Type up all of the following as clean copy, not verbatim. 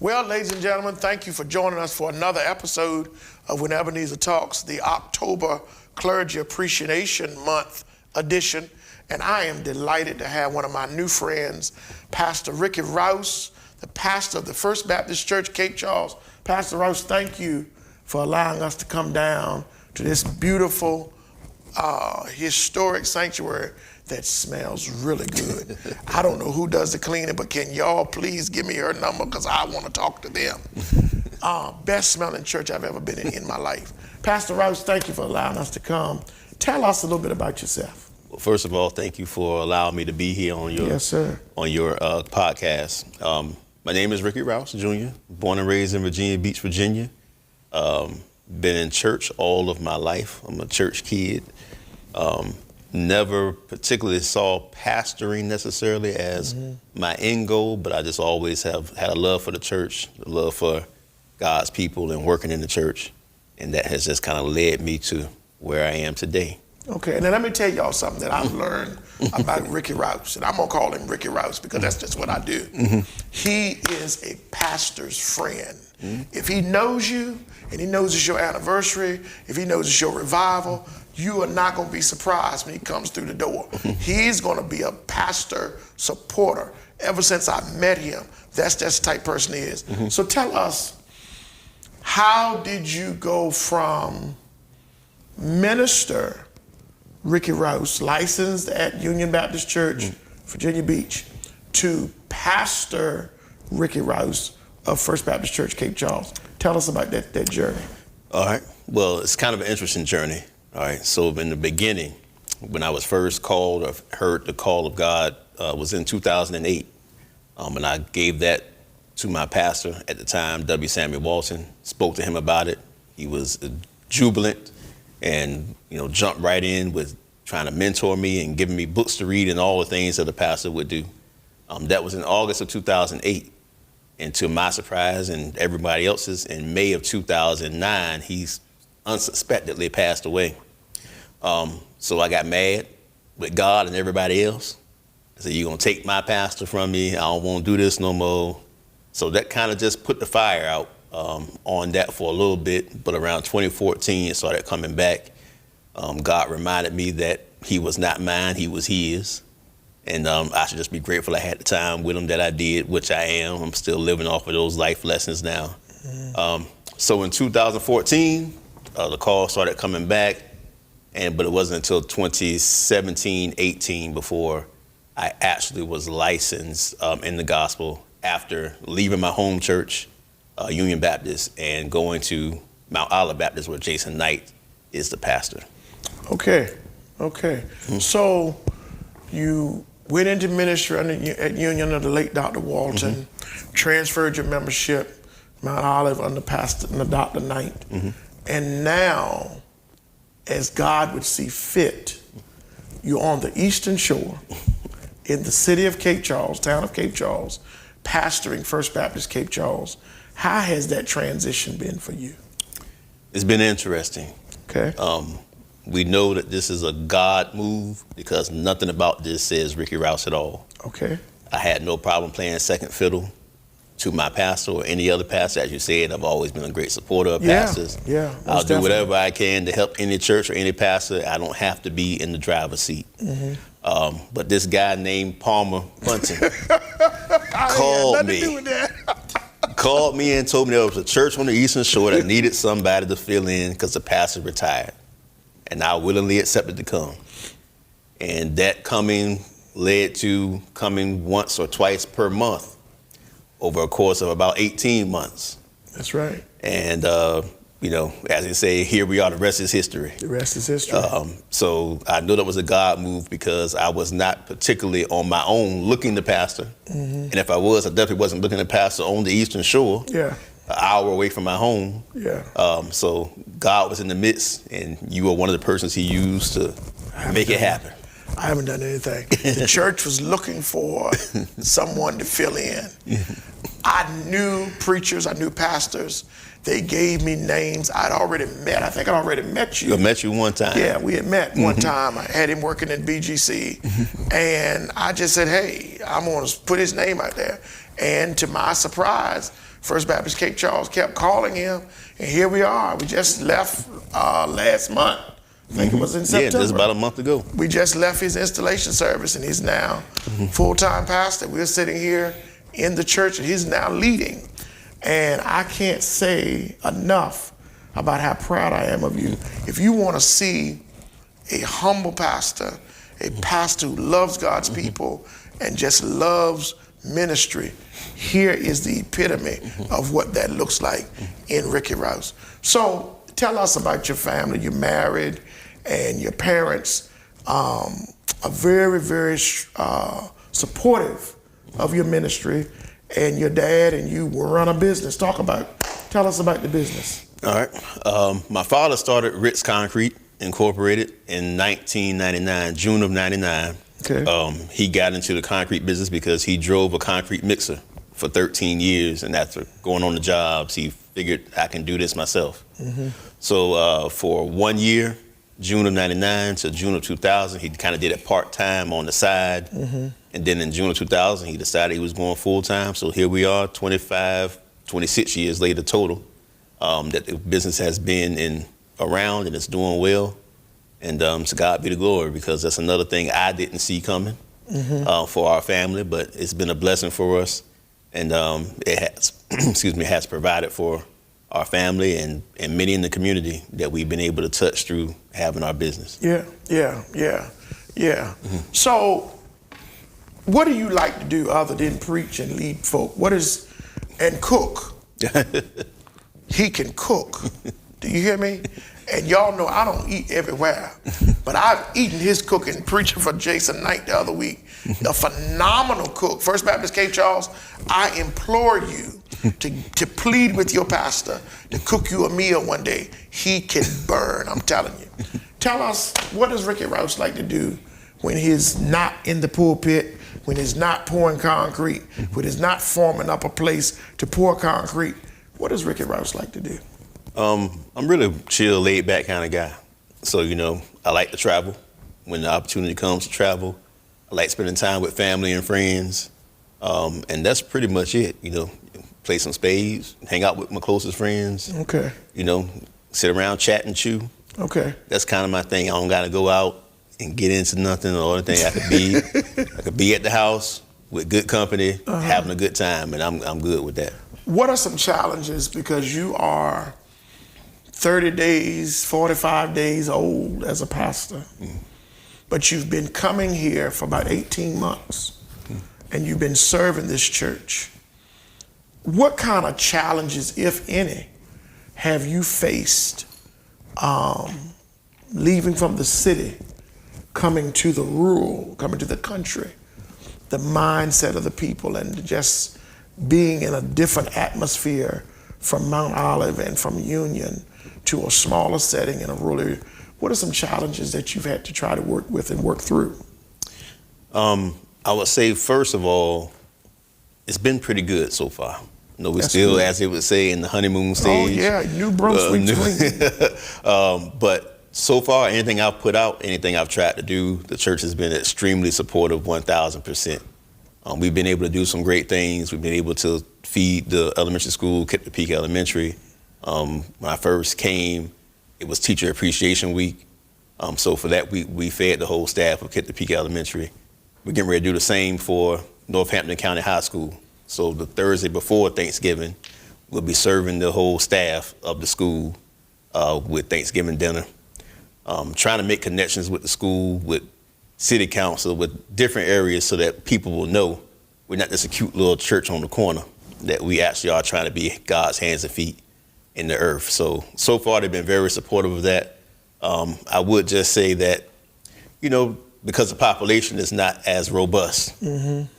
Well, ladies and gentlemen, thank you for joining us for another episode of When Ebenezer Talks, the October Clergy Appreciation Month edition. And I am delighted to have one of my new friends, Pastor Ricky Rouse, the pastor of the First Baptist Church, Cape Charles. Pastor Rouse, thank you for allowing us to come down to this beautiful, historic sanctuary that smells really good. I don't know who does the cleaning, but can y'all please give me her number because I want to talk to them. Best smelling church I've ever been in my life. Pastor Rouse, thank you for allowing us to come. Tell us a little bit about yourself. Well, first of all, thank you for allowing me to be here on your podcast. My name is Ricky Rouse Jr., born and raised in Virginia Beach, Virginia. Been in church all of my life. I'm a church kid. Never particularly saw pastoring necessarily as my end goal, but I just always have had a love for the church, a love for God's people and working in the church. And that has just kind of led me to where I am today. Okay, and then let me tell y'all something that I've learned about Ricky Rouse, and I'm gonna call him Ricky Rouse because that's just what I do. He is a pastor's friend. If he knows you, and he knows it's your anniversary, if he knows it's your revival, you are not gonna be surprised when he comes through the door. He's gonna be a pastor supporter. Ever since I met him, that's the type person he is. So tell us, how did you go from minister Ricky Rouse, licensed at Union Baptist Church, Virginia Beach, to Pastor Ricky Rouse of First Baptist Church, Cape Charles? Tell us about that journey. All right. Well, it's kind of an interesting journey. All right. So in the beginning, when I was first called or heard the call of God, was in 2008. And I gave that to my pastor at the time, W. Samuel Walton. Spoke to him about it. He was jubilant and, jumped right in with trying to mentor me and giving me books to read and all the things that a pastor would do. That was in August of 2008. And to my surprise and everybody else's, in May of 2009, he's unsuspectedly passed away. So I got mad with God and everybody else. I said, you're going to take my pastor from me. I don't want to do this no more. So that kind of just put the fire out on that for a little bit. But around 2014, it started coming back. God reminded me that he was not mine, he was his. And I should just be grateful I had the time with him that I did, which I am. I'm still living off of those life lessons now. So in 2014, the call started coming back, but it wasn't until 2017, 18 before I actually was licensed in the gospel after leaving my home church, Union Baptist, and going to Mount Olive Baptist, where Jason Knight is the pastor. Okay. So you went into ministry at Union under the late Dr. Walton, transferred your membership, Mount Olive under Dr. Knight, and now, as God would see fit, you're on the Eastern Shore in the city of Cape Charles, town of Cape Charles, pastoring First Baptist Cape Charles. How has that transition been for you? It's been interesting. Okay. We know that this is a God move because nothing about this says Ricky Rouse at all. Okay. I had no problem playing second fiddle to my pastor or any other pastor. As you said, I've always been a great supporter of pastors. Yeah, I'll do whatever I can to help any church or any pastor. I don't have to be in the driver's seat. But this guy named Palmer Buntton called me and told me there was a church on the Eastern Shore that needed somebody to fill in because the pastor retired. And I willingly accepted to come. And that coming led to coming once or twice per month over a course of about 18 months. That's right. And, as you say, here we are, the rest is history. The rest is history. So I knew that was a God move because I was not particularly on my own looking to pastor. And if I was, I definitely wasn't looking to pastor on the Eastern Shore. Yeah. An hour away from my home. Yeah. So God was in the midst, and you were one of the persons he used to make it happen. I haven't done anything. The church was looking for someone to fill in. I knew preachers, I knew pastors. They gave me names I'd already met. I think I'd already met you. I met you one time. Yeah, we had met one time. I had him working at BGC. And I just said, hey, I'm going to put his name out there. And to my surprise, First Baptist Cape Charles kept calling him, and here we are. We just left last month. I think it was in September. Yeah, just about a month ago. We just left his installation service, and he's now full-time pastor. We're sitting here in the church, and he's now leading. And I can't say enough about how proud I am of you. If you want to see a humble pastor, a pastor who loves God's people and just loves ministry, here is the epitome of what that looks like in Ricky Rouse. So tell us about your family. You're married, and your parents are very, very supportive of your ministry, and your dad and you will run a business. Tell us about the business. All right. My father started Ritz Concrete Incorporated in 1999, June of 99. Okay. He got into the concrete business because he drove a concrete mixer for 13 years, and after going on the jobs, he figured I can do this myself. So for 1 year, June of 99 to June of 2000, he kind of did it part-time on the side. And then in June of 2000, he decided he was going full-time. So here we are, 26 years later total, that the business has been around and it's doing well. And to God be the glory, because that's another thing I didn't see coming for our family, but it's been a blessing for us. And it has, has provided for our family and many in the community that we've been able to touch through having our business. Yeah. So what do you like to do other than preach and lead folk? And cook? He can cook. Do you hear me? And y'all know I don't eat everywhere, but I've eaten his cooking, preaching for Jason Knight the other week. A phenomenal cook. First Baptist Cape Charles, I implore you to plead with your pastor to cook you a meal one day. He can burn, I'm telling you. Tell us, what does Ricky Rouse like to do when he's not in the pulpit, when he's not pouring concrete, when he's not forming up a place to pour concrete? What does Ricky Rouse like to do? I'm really a chill, laid back kind of guy. So, I like to travel. When the opportunity comes to travel, I like spending time with family and friends. And that's pretty much it. Play some spades, hang out with my closest friends. Okay. Sit around, chat and chew. Okay. That's kind of my thing. I don't got to go out and get into nothing or anything. I could be at the house with good company, having a good time, and I'm good with that. What are some challenges, because you are 30 days, 45 days old as a pastor, but you've been coming here for about 18 months, and you've been serving this church. What kind of challenges, if any, have you faced leaving from the city, coming to the country, the mindset of the people, and just being in a different atmosphere from Mount Olive and from Union to a smaller setting in a rural area? What are some challenges that you've had to try to work with and work through? I would say, first of all, it's been pretty good so far. We're That's still, good. as they would say, in the honeymoon stage. Oh yeah, New Brunswick swing. But so far, anything I've put out, anything I've tried to do, the church has been extremely supportive, 1,000%. We've been able to do some great things. We've been able to feed the elementary school, Kipton Peak Elementary. When I first came, it was Teacher Appreciation Week. So for that week, we fed the whole staff of Kipton Peak Elementary. We're getting ready to do the same for Northampton County High School. So the Thursday before Thanksgiving, we'll be serving the whole staff of the school with Thanksgiving dinner. Trying to make connections with the school, with city council, with different areas so that people will know we're not just a cute little church on the corner, that we actually are trying to be God's hands and feet in the earth. So far they've been very supportive of that. I would just say that, because the population is not as robust,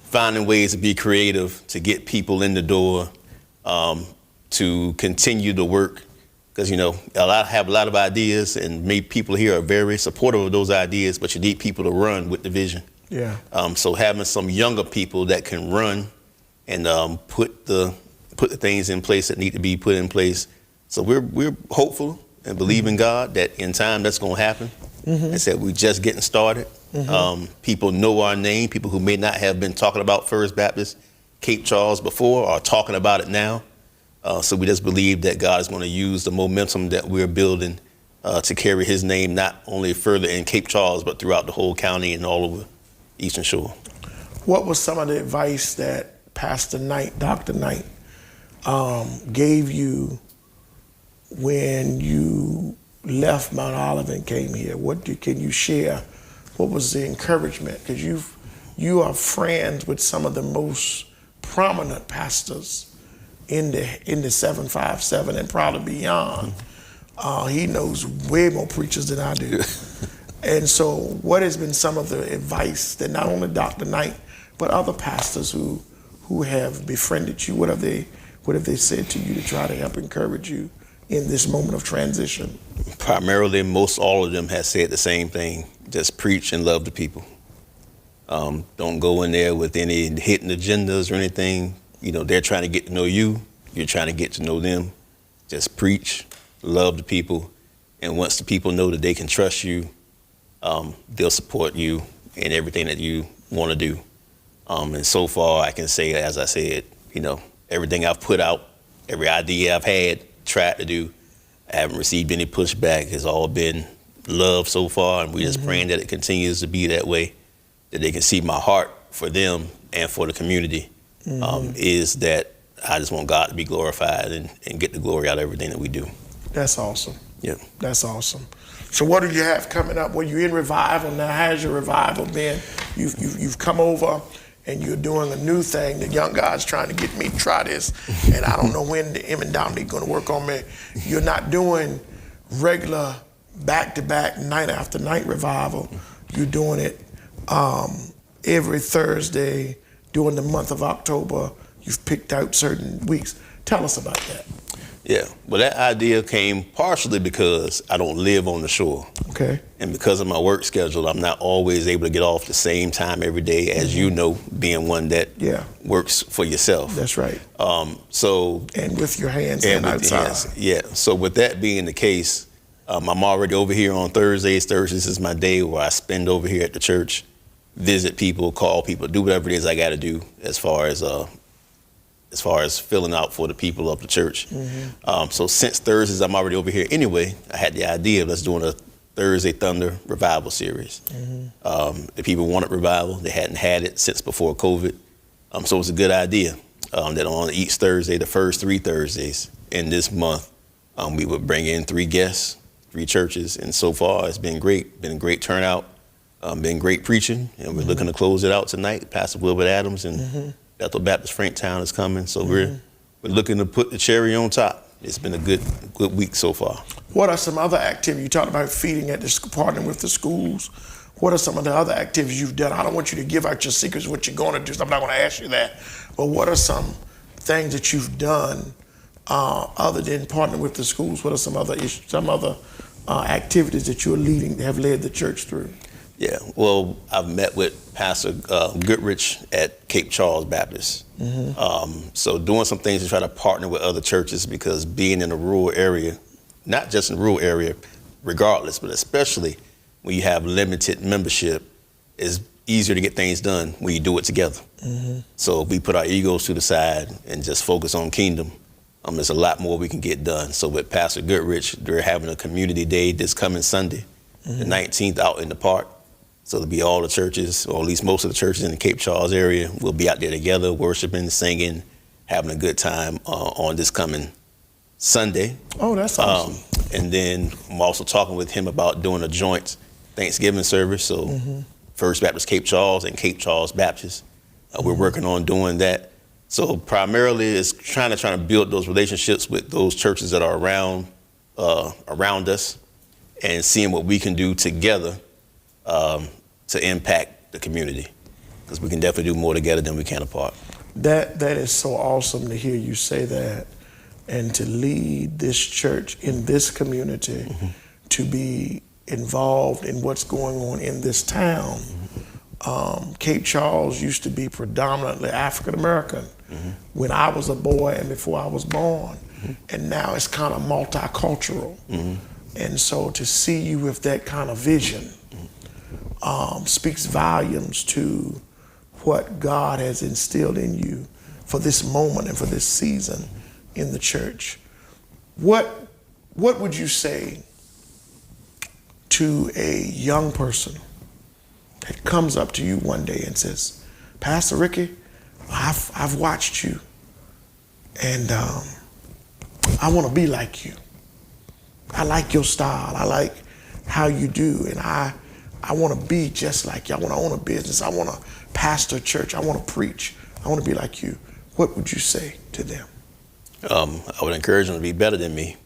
finding ways to be creative, to get people in the door, to continue to work. Because, have a lot of ideas, and maybe people here are very supportive of those ideas, but you need people to run with the vision. Yeah. So having some younger people that can run and put the things in place that need to be put in place. So we're hopeful and believe in God that in time that's going to happen. And said we're just getting started. People know our name. People who may not have been talking about First Baptist Cape Charles before are talking about it now. So we just believe that God is going to use the momentum that we're building to carry his name not only further in Cape Charles, but throughout the whole county and all over Eastern Shore. What was some of the advice that Pastor Knight, Dr. Knight, gave you when you left Mount Olive and came here? Can you share? What was the encouragement? Because you are friends with some of the most prominent pastors in the 757 and probably beyond. He knows way more preachers than I do. And so what has been some of the advice that not only Dr. Knight, but other pastors who have befriended you, what have they said to you to try to help encourage you in this moment of transition? Primarily, most all of them have said the same thing. Just preach and love the people. Don't go in there with any hidden agendas or anything. You know, they're trying to get to know you. You're trying to get to know them. Just preach, love the people. And once the people know that they can trust you, they'll support you in everything that you want to do. And so far, I can say, as I said, you know, everything I've put out, every idea I've had, tried to do, I haven't received any pushback. It's all been love so far, and we're just praying that it continues to be that way, that they can see my heart for them and for the community, is that I just want God to be glorified and get the glory out of everything that we do. That's awesome. Yeah. That's awesome. So what do you have coming up? Well, you're in revival now. How's your revival been? You've come over and you're doing a new thing. The young guy's trying to get me to try this, and I don't know when him and Dominic going to work on me. You're not doing regular back-to-back night after night revival. You're doing it every Thursday during the month of October. You've picked out certain weeks. Tell us about that. Yeah, well, that idea came partially because I don't live on the shore. Okay. And because of my work schedule, I'm not always able to get off the same time every day, as you know, being one that works for yourself. That's right. So and with your hands and outside. Hands, yeah. So with that being the case, I'm already over here on Thursdays. Thursdays is my day where I spend over here at the church, visit people, call people, do whatever it is I got to do as far as filling out for the people of the church. So since Thursdays, I'm already over here anyway, I had the idea of let's doing a Thursday Thunder revival series. The people wanted revival. They hadn't had it since before COVID. So it was a good idea that on each Thursday, the first 3 Thursdays in this month, we would bring in 3 guests, 3 churches. And so far, it's been great. Been a great turnout. Been great preaching. And we're looking to close it out tonight. Pastor Wilbert Adams and Bethel Baptist Franktown is coming, so we're looking to put the cherry on top. It's been a good week so far. What are some other activities? You talked about feeding at partnering with the schools. What are some of the other activities you've done? I don't want you to give out your secrets, what you're going to do, so I'm not going to ask you that. But what are some things that you've done other than partnering with the schools? What are some other activities that you're leading, that have led the church through? Yeah, well, I've met with Pastor Goodrich at Cape Charles Baptist. So doing some things to try to partner with other churches, because being in a rural area, not just in a rural area, regardless, but especially when you have limited membership, it's easier to get things done when you do it together. So if we put our egos to the side and just focus on kingdom, there's a lot more we can get done. So with Pastor Goodrich, they're having a community day this coming Sunday, the 19th, out in the park. So there'll be all the churches, or at least most of the churches in the Cape Charles area. We'll be out there together, worshiping, singing, having a good time on this coming Sunday. Oh, that's awesome. And then I'm also talking with him about doing a joint Thanksgiving service. So First Baptist Cape Charles and Cape Charles Baptist. We're working on doing that. So primarily it's trying to build those relationships with those churches that are around us, and seeing what we can do together to impact the community, because we can definitely do more together than we can apart. That is so awesome to hear you say that, and to lead this church in this community, to be involved in what's going on in this town. Cape Charles used to be predominantly African American when I was a boy and before I was born, and now it's kind of multicultural. And so to see you with that kind of vision speaks volumes to what God has instilled in you for this moment and for this season in the church. What would you say to a young person that comes up to you one day and says, Pastor Ricky, I've watched you, and I want to be like you. I like your style. I like how you do, and I want to be just like you. I want to own a business. I want to pastor a church. I want to preach. I want to be like you. What would you say to them? I would encourage them to be better than me,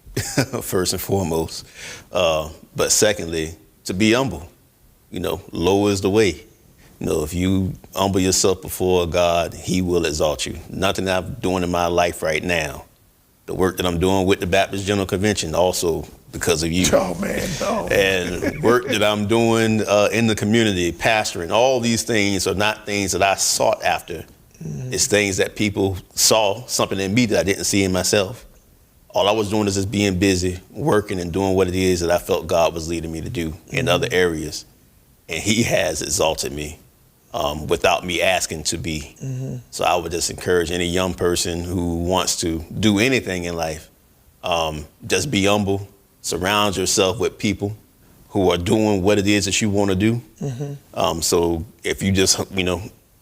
first and foremost. But secondly, to be humble. Low is the way. If you humble yourself before God, he will exalt you. Nothing that I'm doing in my life right now, the work that I'm doing with the Baptist General Convention, also because of you. Oh, man. Oh. And work that I'm doing in the community, pastoring, all these things are not things that I sought after. It's things that people saw something in me that I didn't see in myself. All I was doing is just being busy, working and doing what it is that I felt God was leading me to do in other areas. And he has exalted me without me asking to be. So I would just encourage any young person who wants to do anything in life, just be humble, surround yourself with people who are doing what it is that you want to do. So if you just,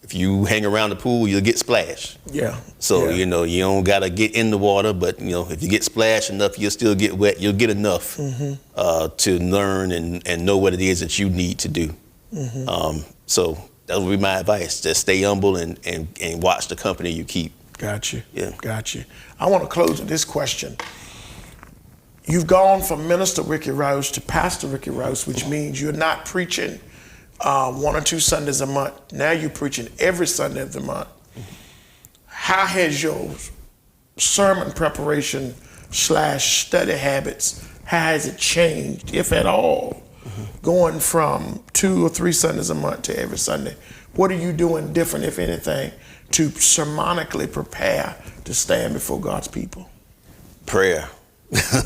if you hang around the pool, you'll get splashed. Yeah. So, you don't got to get in the water, but, if you get splashed enough, you'll still get wet. You'll get enough to learn and know what it is that you need to do. So that would be my advice. Just stay humble and watch the company you keep. Got you. Yeah. Got you. I want to close with this question. You've gone from Minister Ricky Rouse to Pastor Ricky Rouse, which means you're not preaching 1 or 2 Sundays a month. Now you're preaching every Sunday of the month. How has your sermon preparation / study habits, how has it changed, if at all, going from 2 or 3 Sundays a month to every Sunday? What are you doing different, if anything, to sermonically prepare to stand before God's people? Prayer.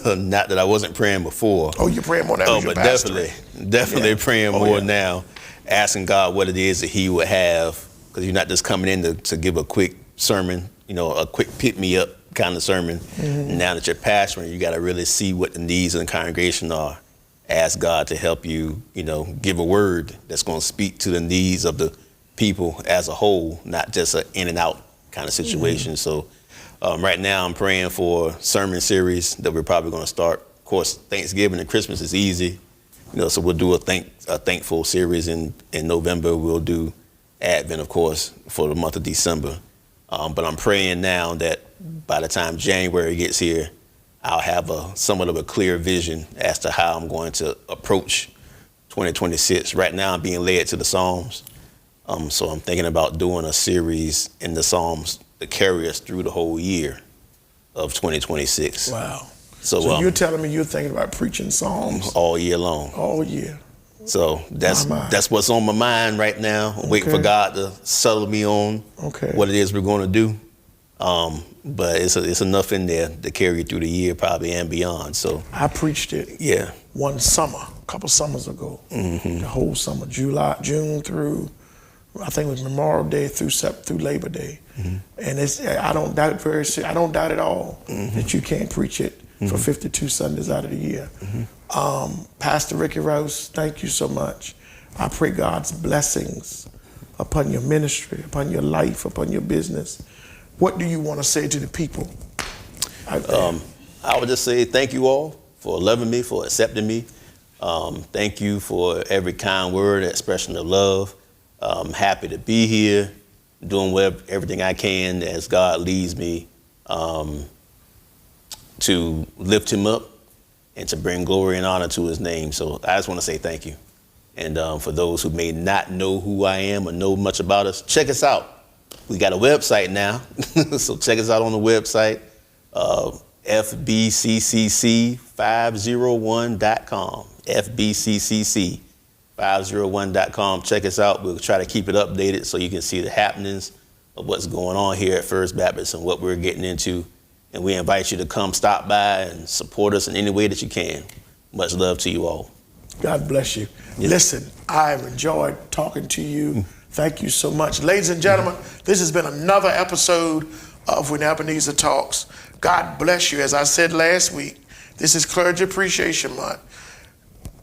Not that I wasn't praying before. Oh, you're praying more now. Oh, but definitely praying more now, asking God what it is that he would have, because you're not just coming in to give a quick sermon, a quick pick-me-up kind of sermon. Now that you're pastoring, you got to really see what the needs of the congregation are. Ask God to help you, give a word that's going to speak to the needs of the people as a whole, not just an in and out kind of situation. So right now I'm praying for a sermon series that we're probably going to start. Of course, Thanksgiving and Christmas is easy, so we'll do a thankful series in November. We'll do Advent, of course, for the month of December. But I'm praying now that by the time January gets here, I'll have somewhat of a clear vision as to how I'm going to approach 2026. Right now, I'm being led to the Psalms. So I'm thinking about doing a series in the Psalms to carry us through the whole year of 2026. Wow. So you're telling me you're thinking about preaching Psalms? All year long. All year. So that's what's on my mind right now. I'm waiting for God to settle me on what it is we're going to do. But it's enough in there to carry you through the year probably and beyond. So I preached it one summer, a couple summers ago. The whole summer, June through, I think it was Memorial Day through Labor Day. And I don't doubt I don't doubt at all that you can't preach it for 52 Sundays out of the year. Pastor Ricky Rouse, thank you so much. I pray God's blessings upon your ministry, upon your life, upon your business. What do you want to say to the people out there? I would just say thank you all for loving me, for accepting me. Thank you for every kind word, expression of love. I'm happy to be here, doing everything I can as God leads me to lift him up and to bring glory and honor to his name. So I just want to say thank you. And for those who may not know who I am or know much about us, check us out. We got a website now, so check us out on the website, fbccc501.com, fbccc501.com. Check us out. We'll try to keep it updated so you can see the happenings of what's going on here at First Baptist and what we're getting into. And we invite you to come stop by and support us in any way that you can. Much love to you all. God bless you. Yes. Listen, I've enjoyed talking to you. Thank you so much. Ladies and gentlemen, this has been another episode of When Ebenezer Talks. God God bless you. As I said last week, this is Clergy Appreciation Month.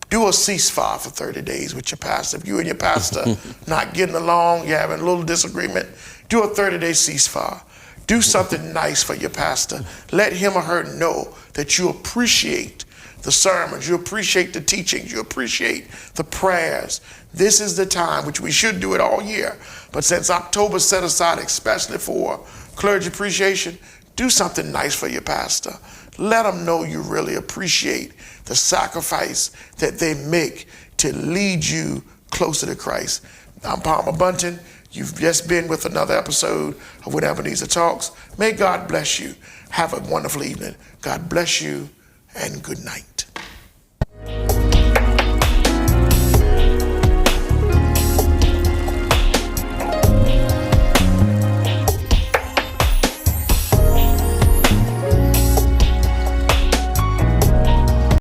Do a ceasefire for 30 days with your pastor. If you and your pastor not getting along, you're having a little disagreement, do a 30-day ceasefire. Do something nice for your pastor. Let him or her know that you appreciate the sermons, you appreciate the teachings, you appreciate the prayers. This is the time, which we should do it all year, but since October's set aside especially for Clergy Appreciation, do something nice for your pastor. Let them know you really appreciate the sacrifice that they make to lead you closer to Christ. I'm Palmer Buntton. You've just been with another episode of When Ebenezer Talks. May God bless you. Have a wonderful evening. God bless you and good night.